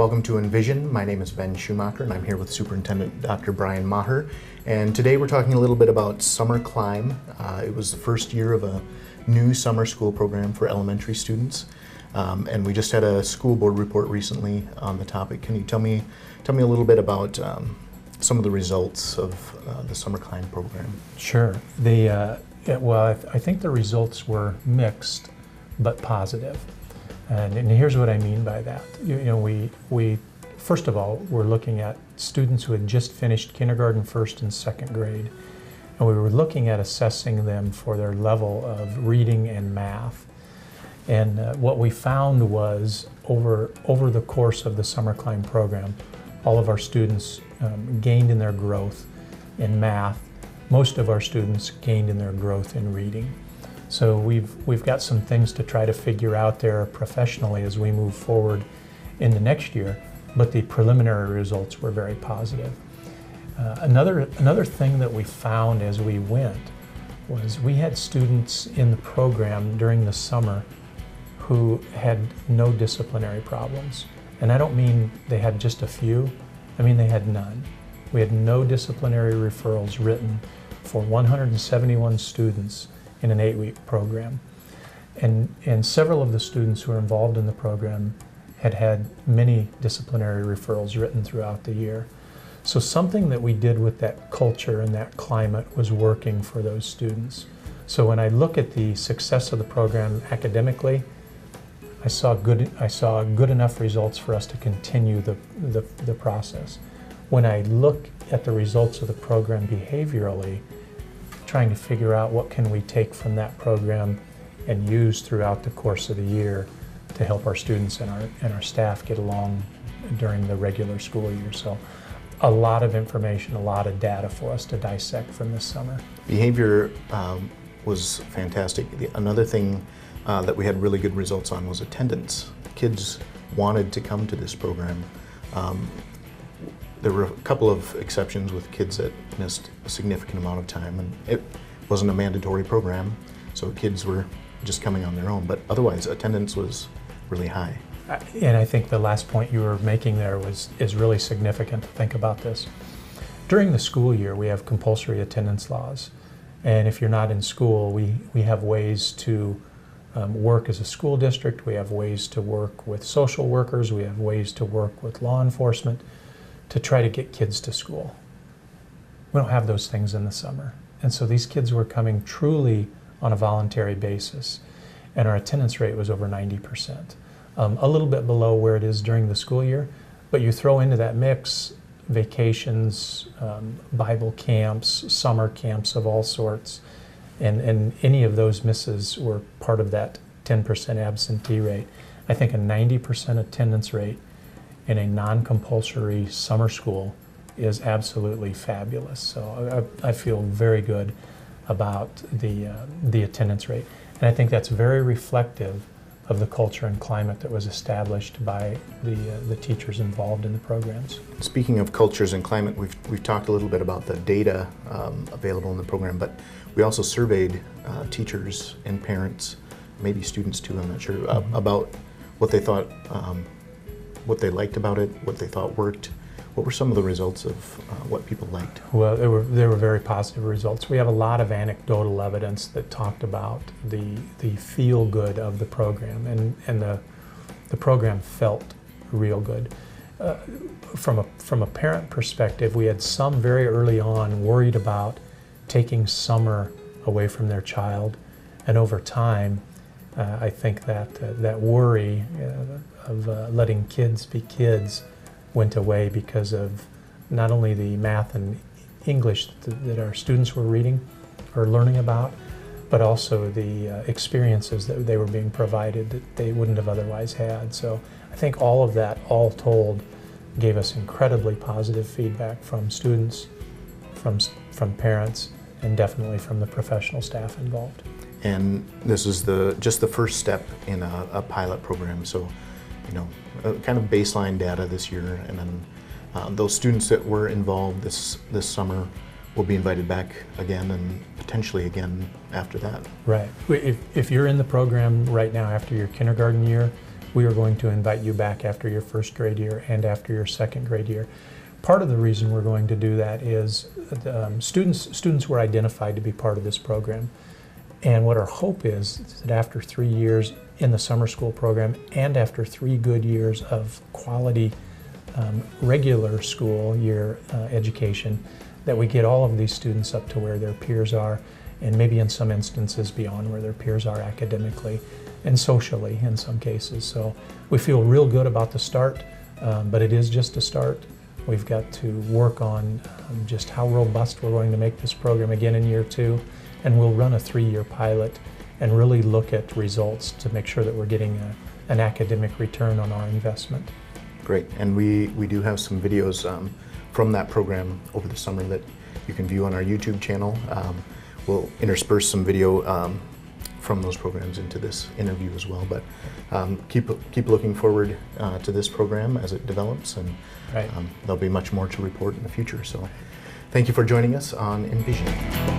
Welcome to Envision. My name is Ben Schumacher and I'm here with Superintendent Dr. Brian Maher. And today we're talking a little bit about Summer Climb. It was the first year of a new summer school program for elementary students. And we just had a school board report recently on the topic. Can you tell me a little bit about some of the results of the Summer Climb program? Sure. I think the results were mixed but positive. And here's what I mean by that. We first of all, we're looking at students who had just finished kindergarten, first and second grade, and we were looking at assessing them for their level of reading and math. And what we found was over the course of the Summer Climb program, all of our students gained in their growth in math. Most of our students gained in their growth in reading. So we've got some things to try to figure out there professionally as we move forward in the next year, but the preliminary results were very positive. Another thing that we found as we went was we had students in the program during the summer who had no disciplinary problems. And I don't mean they had just a few, I mean they had none. We had no disciplinary referrals written for 171 students in an 8-week program. And several of the students who were involved in the program had many disciplinary referrals written throughout the year. So something that we did with that culture and that climate was working for those students. So when I look at the success of the program academically, I saw good enough results for us to continue the process. When I look at the results of the program behaviorally, trying to figure out what can we take from that program and use throughout the course of the year to help our students and our staff get along during the regular school year. So a lot of information, a lot of data for us to dissect from this summer. Behavior Was fantastic. Another thing that we had really good results on was attendance. Kids wanted to come to this program. There were a couple of exceptions with kids that missed a significant amount of time, and it wasn't a mandatory program, so kids were just coming on their own, but otherwise attendance was really high. And I think the last point you were making there is really significant to think about this. During the school year, we have compulsory attendance laws, and if you're not in school, we have ways to work as a school district, we have ways to work with social workers, we have ways to work with law enforcement to try to get kids to school. We don't have those things in the summer. And so these kids were coming truly on a voluntary basis, and our attendance rate was over 90%. A little bit below where it is during the school year, but you throw into that mix vacations, Bible camps, summer camps of all sorts, and any of those misses were part of that 10% absentee rate. I think a 90% attendance rate in a non-compulsory summer school is absolutely fabulous. So I feel very good about the attendance rate. And I think that's very reflective of the culture and climate that was established by the teachers involved in the programs. Speaking of cultures and climate, we've talked a little bit about the data available in the program, but we also surveyed teachers and parents, maybe students too, I'm not sure, about what they thought, what they liked about it, what they thought worked. What were some of the results of what people liked? Well, there were very positive results. We have a lot of anecdotal evidence that talked about the feel good of the program, and the program felt real good. From a parent perspective, we had some very early on worried about taking summer away from their child, and over time, I think that worry of letting kids be kids went away because of not only the math and English that our students were reading or learning about, but also the experiences that they were being provided that they wouldn't have otherwise had. So I think all of that, all told, gave us incredibly positive feedback from students, from parents, and definitely from the professional staff involved. And this is just the first step in a pilot program. So, kind of baseline data this year, and then those students that were involved this summer will be invited back again and potentially again after that. Right. If you're in the program right now after your kindergarten year, we are going to invite you back after your first grade year and after your second grade year. Part of the reason we're going to do that is students were identified to be part of this program. And what our hope is that after 3 years in the summer school program and after 3 good years of quality regular school year education, that we get all of these students up to where their peers are, and maybe in some instances beyond where their peers are academically and socially in some cases. So we feel real good about the start, but it is just a start. We've got to work on just how robust we're going to make this program again in year 2, and we'll run a 3-year pilot and really look at results to make sure that we're getting an academic return on our investment. Great, and we do have some videos from that program over the summer that you can view on our YouTube channel. We'll intersperse some video from those programs into this interview as well, but keep looking forward to this program as it develops, and Right. there'll be much more to report in the future. So thank you for joining us on Envision.